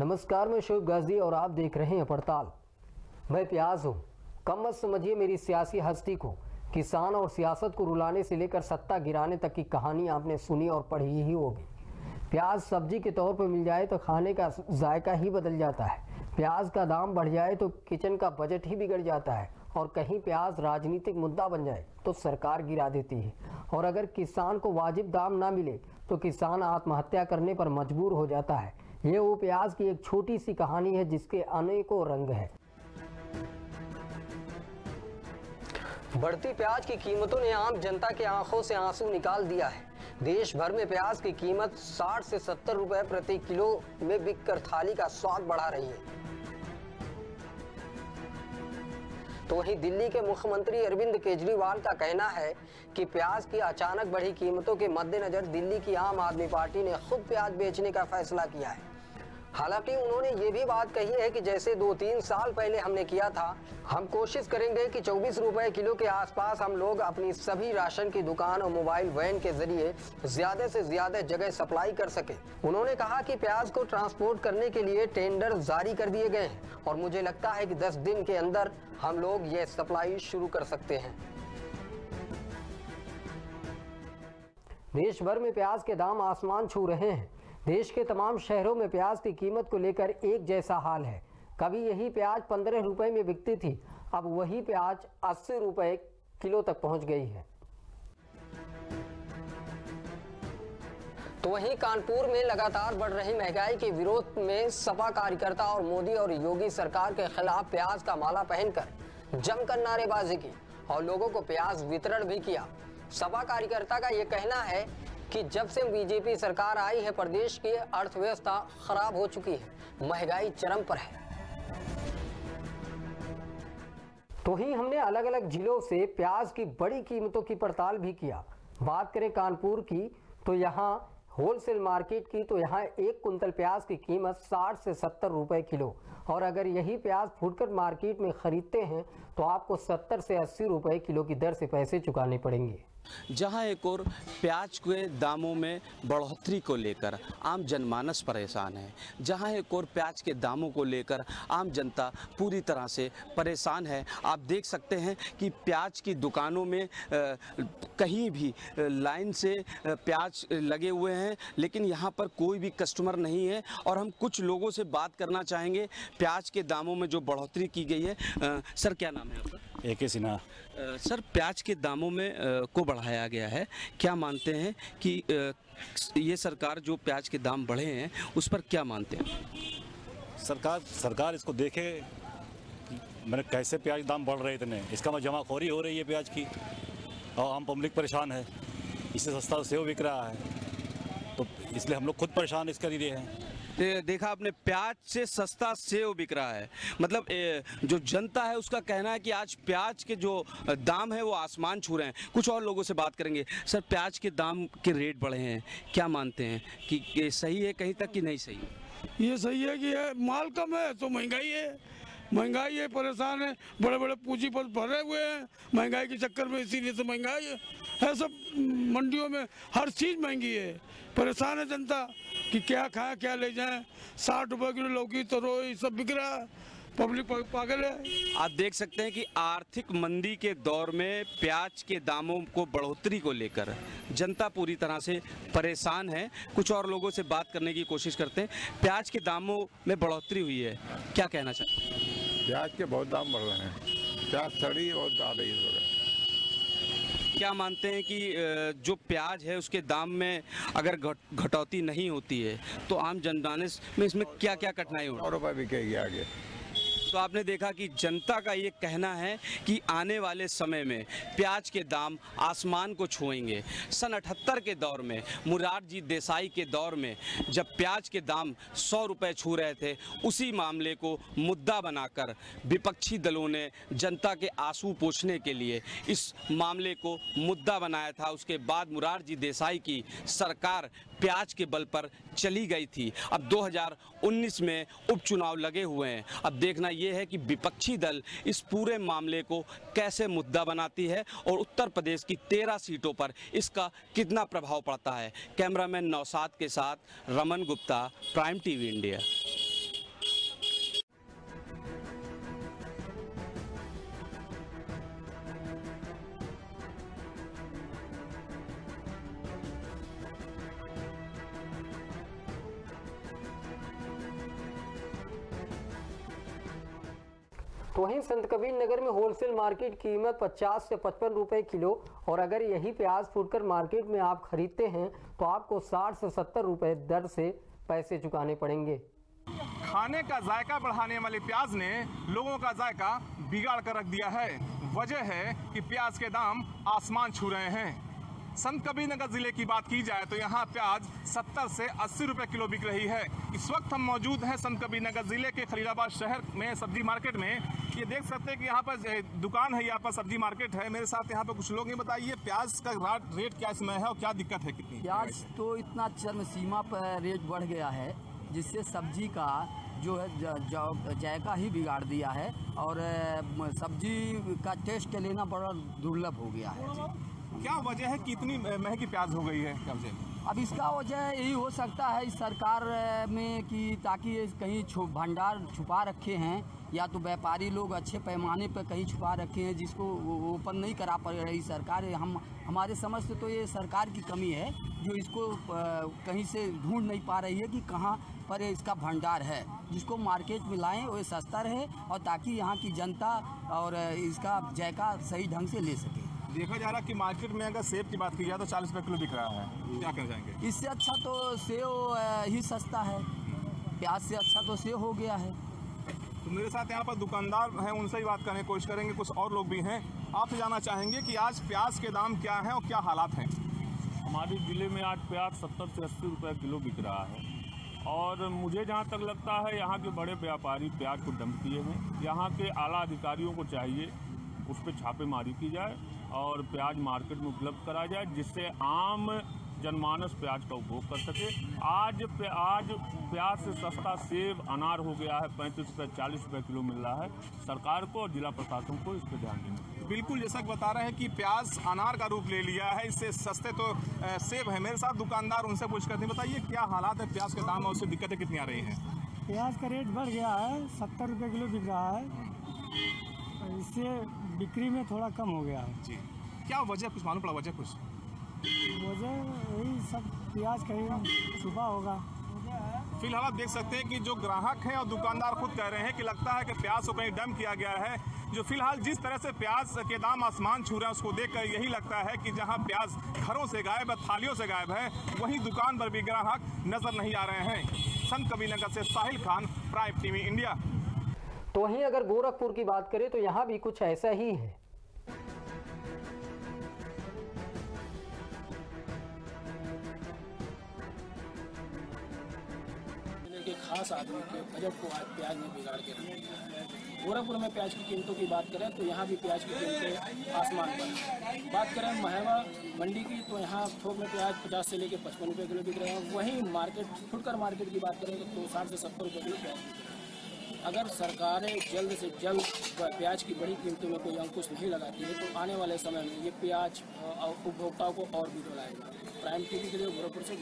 नमस्कार, मैं शोएब गाजी और आप देख रहे हैं पड़ताल। मैं प्याज हूँ। कम मत समझिए मेरी सियासी हस्ती को। किसान और सियासत को रुलाने से लेकर सत्ता गिराने तक की कहानी आपने सुनी और पढ़ी ही होगी। प्याज सब्जी के तौर पर मिल जाए तो खाने का जायका ही बदल जाता है। प्याज का दाम बढ़ जाए तो किचन का बजट ही बिगड़ जाता है, और कहीं प्याज राजनीतिक मुद्दा बन जाए तो सरकार गिरा देती है। और अगर किसान को वाजिब दाम ना मिले तो किसान आत्महत्या करने पर मजबूर हो जाता है। ये वो प्याज की एक छोटी सी कहानी है जिसके अनेकों रंग हैं। बढ़ती प्याज की कीमतों ने आम जनता के आंखों से आंसू निकाल दिया है। देश भर में प्याज की कीमत 60 से 70 रुपए प्रति किलो में बिककर थाली का स्वाद बढ़ा रही है। तो वहीं दिल्ली के मुख्यमंत्री अरविंद केजरीवाल का कहना है कि प्याज की अचानक बढ़ी कीमतों के मद्देनजर दिल्ली की आम आदमी पार्टी ने खुद प्याज बेचने का फैसला किया है। हालांकि उन्होंने ये भी बात कही है कि जैसे 2-3 साल पहले हमने किया था, हम कोशिश करेंगे कि 24 रुपए किलो के आसपास हम लोग अपनी सभी राशन की दुकान और मोबाइल वैन के जरिए ज्यादा से ज्यादा जगह सप्लाई कर सके। उन्होंने कहा कि प्याज को ट्रांसपोर्ट करने के लिए टेंडर जारी कर दिए गए हैं और मुझे लगता है कि 10 दिन के अंदर हम लोग ये सप्लाई शुरू कर सकते हैं। देश भर में प्याज के दाम आसमान छू रहे हैं। देश के तमाम शहरों में प्याज की कीमत को लेकर एक जैसा हाल है। कभी यही प्याज 15 रुपए में बिकती थी, अब वही प्याज 80 रुपए किलो तक पहुंच गई है। तो वहीं कानपुर में लगातार बढ़ रही महंगाई के विरोध में सपा कार्यकर्ता और मोदी और योगी सरकार के खिलाफ प्याज का माला पहनकर जमकर नारेबाजी की और लोगों को प्याज वितरण भी किया। सपा कार्यकर्ता का यह कहना है कि जब से बीजेपी सरकार आई है प्रदेश की अर्थव्यवस्था खराब हो चुकी है, महंगाई चरम पर है। तो ही हमने अलग अलग जिलों से प्याज की बड़ी कीमतों की पड़ताल भी किया। बात करें कानपुर की तो यहाँ होलसेल मार्केट की तो यहाँ 1 कुंतल प्याज की कीमत 60 से 70 रुपए किलो, और अगर यही प्याज फुटकर मार्केट में खरीदते हैं तो आपको 70 से 80 रुपए किलो की दर से पैसे चुकाने पड़ेंगे। जहां एक और प्याज के दामों में बढ़ोतरी को लेकर आम जनमानस परेशान है, जहां एक और प्याज के दामों को लेकर आम जनता पूरी तरह से परेशान है। आप देख सकते हैं कि प्याज की दुकानों में कहीं भी लाइन से प्याज लगे हुए हैं, लेकिन यहां पर कोई भी कस्टमर नहीं है। और हम कुछ लोगों से बात करना चाहेंगे प्याज के दामों में जो बढ़ोतरी की गई है। सर, क्या नाम है आपका? AK सिन्हा। सर, प्याज के दामों में को बढ़ाया गया है, क्या मानते हैं कि ये सरकार जो प्याज के दाम बढ़े हैं उस पर क्या मानते हैं? सरकार इसको देखे मैंने कैसे प्याज दाम बढ़ रहे इतने, इसका जमाखोरी हो रही है प्याज की और आम पब्लिक परेशान है। इससे सस्ता सेव बिक रहा है, तो इसलिए हम लोग खुद परेशान इसके लिए हैं। देखा आपने, प्याज से सस्ता सेव बिक रहा है। मतलब जो जनता है उसका कहना है कि आज प्याज के जो दाम है वो आसमान छू रहे हैं। कुछ और लोगों से बात करेंगे। सर, प्याज के दाम के रेट बढ़े हैं, क्या मानते हैं कि ये सही है कहीं तक कि नहीं सही? ये सही है कि ये माल कम है तो महंगाई है, परेशान है, बड़े बड़े पूंजीपति भरे हुए हैं महंगाई के चक्कर में, इसीलिए तो महंगाई है। सब मंडियों में हर चीज़ महंगी है, परेशान है जनता कि क्या खाएं क्या ले जाएं। 60 रुपए किलो लौकी तरोई सब बिक रहा है, पब्लिक पागल है। आप देख सकते हैं कि आर्थिक मंदी के दौर में प्याज के दामों को बढ़ोतरी को लेकर जनता पूरी तरह से परेशान है। कुछ और लोगों से बात करने की कोशिश करते हैं। प्याज के दामों में बढ़ोतरी हुई है, क्या कहना चाहते हैं? प्याज के बहुत दाम बढ़ रहे हैं, प्याज सड़ी और दाल ही। क्या मानते हैं कि जो प्याज है उसके दाम में अगर घटौती नहीं होती है तो आम जनमानस में इसमें क्या क्या कठिनाई होगी? 100 रुपये बिकेगी आगे। तो आपने देखा कि जनता का ये कहना है कि आने वाले समय में प्याज के दाम आसमान को छुएंगे। सन 78 के दौर में, मोरारजी देसाई के दौर में जब प्याज के दाम 100 रुपये छू रहे थे, उसी मामले को मुद्दा बनाकर विपक्षी दलों ने जनता के आंसू पोंछने के लिए इस मामले को मुद्दा बनाया था। उसके बाद मोरारजी देसाई की सरकार प्याज के बल पर चली गई थी। अब 2019 में उपचुनाव लगे हुए हैं। अब देखना यह है कि विपक्षी दल इस पूरे मामले को कैसे मुद्दा बनाती है और उत्तर प्रदेश की 13 सीटों पर इसका कितना प्रभाव पड़ता है। कैमरामैन नौशाद के साथ Raman Gupta, prime TV India. तो वहीं संत कबीर नगर में होलसेल मार्केट कीमत 50 से 55 रुपए किलो और अगर यही प्याज फुटकर मार्केट में आप खरीदते हैं तो आपको 60 से 70 रुपए दर से पैसे चुकाने पड़ेंगे। खाने का जायका बढ़ाने वाले प्याज ने लोगों का जायका बिगाड़ कर रख दिया है। वजह है कि प्याज के दाम आसमान छू रहे हैं। संत कबीर नगर जिले की बात की जाए तो यहाँ प्याज 70 से 80 रुपए किलो बिक रही है। इस वक्त हम मौजूद हैं संत कबीर नगर जिले के खलीलाबाद शहर में सब्जी मार्केट में। ये देख सकते हैं कि यहाँ पर दुकान है, यहाँ पर सब्जी मार्केट है। मेरे साथ यहाँ पर कुछ लोग हैं। बताइए प्याज का रेट क्या इसमें है और क्या दिक्कत है? कितनी प्याज तो इतना चरम सीमा पर रेट बढ़ गया है जिससे सब्जी का जो है जायका ही बिगाड़ दिया है और सब्जी का टेस्ट लेना बड़ा दुर्लभ हो गया है। क्या वजह है कि इतनी महंगी प्याज हो गई है? क्या वजह? अब इसका वजह यही हो सकता है इस सरकार में कि ताकि कहीं भंडार छुपा रखे हैं या तो व्यापारी लोग अच्छे पैमाने पर कहीं छुपा रखे हैं जिसको ओपन नहीं करा पा रही सरकार। हमारे समझ से तो ये सरकार की कमी है जो इसको कहीं से ढूंढ नहीं पा रही है कि कहाँ पर इसका भंडार है, जिसको मार्केट में लाएँ वो सस्ता रहे और ताकि यहाँ की जनता और इसका जायका सही ढंग से ले सके। देखा जा रहा है कि मार्केट में अगर सेब की बात की जाए तो 40 रुपए किलो बिक रहा है। क्या कहना चाहेंगे? इससे अच्छा तो सेब ही सस्ता है, प्याज से अच्छा तो सेब हो गया है। तो मेरे साथ यहाँ पर दुकानदार हैं, उनसे ही बात करने की कोशिश करेंगे। कुछ और लोग भी हैं। आपसे जानना चाहेंगे कि आज प्याज के दाम क्या हैं और क्या हालात हैं? हमारे ज़िले में आज प्याज 70 से 80 रुपए किलो बिक रहा है और मुझे जहाँ तक लगता है यहाँ के बड़े व्यापारी प्याज को डंप किए हैं। यहाँ के आला अधिकारियों को चाहिए उस पर छापेमारी की जाए और प्याज मार्केट में उपलब्ध कराया जाए जिससे आम जनमानस प्याज का उपभोग कर सके। आज प्याज से सस्ता सेब अनार हो गया है, 35 रुपये 40 रुपये किलो मिल रहा है। सरकार को और जिला प्रशासन को इस पर ध्यान देना। बिल्कुल, जैसा कि बता रहे हैं कि प्याज अनार का रूप ले लिया है, इससे सस्ते तो सेब है। मेरे साथ दुकानदार, उनसे पूछ करते हैं। बताइए क्या हालात है प्याज के दाम और उससे दिक्कतें कितनी आ रही हैं? प्याज का रेट बढ़ गया है, 70 रुपये किलो बिक रहा है, इससे बिक्री में थोड़ा कम हो गया है। जी, क्या वजह कुछ मालूम पड़ा? वजह कुछ वजह यही सब प्याज कहीं छुपा होगा। फिलहाल आप देख सकते हैं कि जो ग्राहक हैं और दुकानदार खुद कह रहे हैं कि लगता है कि प्याज को कहीं डंप किया गया है। जो फिलहाल जिस तरह से प्याज के दाम आसमान छू रहे हैं उसको देखकर यही लगता है कि जहां प्याज घरों से गायब है, थालियों से गायब है, वहीं दुकान पर भी ग्राहक नजर नहीं आ रहे हैं। संत कबीर नगर से Sahil Khan, prime TV India. तो वहीं अगर गोरखपुर की बात करें तो यहाँ भी कुछ ऐसा ही है। के खास आदमी के बजट को आज प्याज में बिगाड़ के रख दिया। गोरखपुर में प्याज की कीमतों की बात करें तो यहाँ भी प्याज की कीमतें आसमान पर। बात करें महवा मंडी की तो यहाँ थोक में प्याज 50 से लेकर 55 रुपये किलो बिक रहे हैं। वहीं मार्केट फुटकर मार्केट की बात करें तो 60 से 70 रुपये किलो प्याज बिक रहे हैं। अगर सरकारें जल्द से जल्द प्याज की बड़ी कीमतों में कोई अंकुश नहीं लगाती है तो आने वाले समय में ये प्याज उपभोक्ताओं को और भी रुलाएगा। प्राइम टीवी के लिए गोरखपुर से